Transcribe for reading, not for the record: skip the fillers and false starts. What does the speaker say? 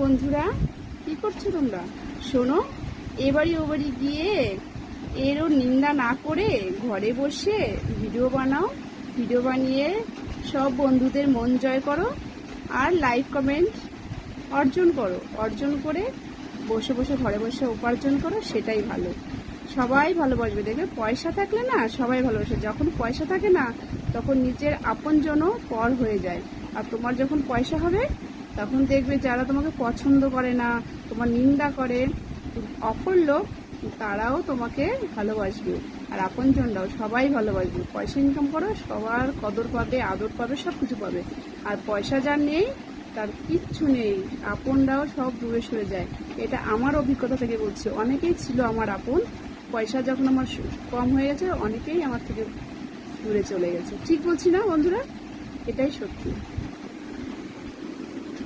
বন্ধুরা, কি করছো তোমরা? শোনো, এবাড়ি ওবাড়ি গিয়ে এরও নিন্দা না করে ঘরে বসে ভিডিও বানাও। ভিডিও বানিয়ে সব বন্ধুদের মন জয় করো আর লাইক কমেন্ট অর্জন করে বসে বসে ঘরে বসে উপার্জন করো, সেটাই ভালো। সবাই ভালোবাসবে, দেখবে পয়সা থাকলে না সবাই ভালোবাসে। যখন পয়সা থাকে না তখন নিজের আপনজনও পর হয়ে যায়। আর তোমার যখন পয়সা হবে তখন দেখবে যারা তোমাকে পছন্দ করে না, তোমার নিন্দা করে, অপর লোক, তারাও তোমাকে ভালোবাসবে। আর আপনজনরাও সবাই ভালোবাসবে। পয়সা ইনকাম করো, সবার কদর পাবে, আদর পাবে, সব কিছু পাবে। আর পয়সা যার নেই তার কিচ্ছু নেই, আপনরাও সব দূরে সরে যায়। এটা আমার অভিজ্ঞতা থেকে বলছি। অনেকেই ছিল আমার আপন, পয়সা যখন আমার কম হয়ে গেছে অনেকেই আমার থেকে দূরে চলে গেছে। ঠিক বলছি না বন্ধুরা? এটাই সত্যি।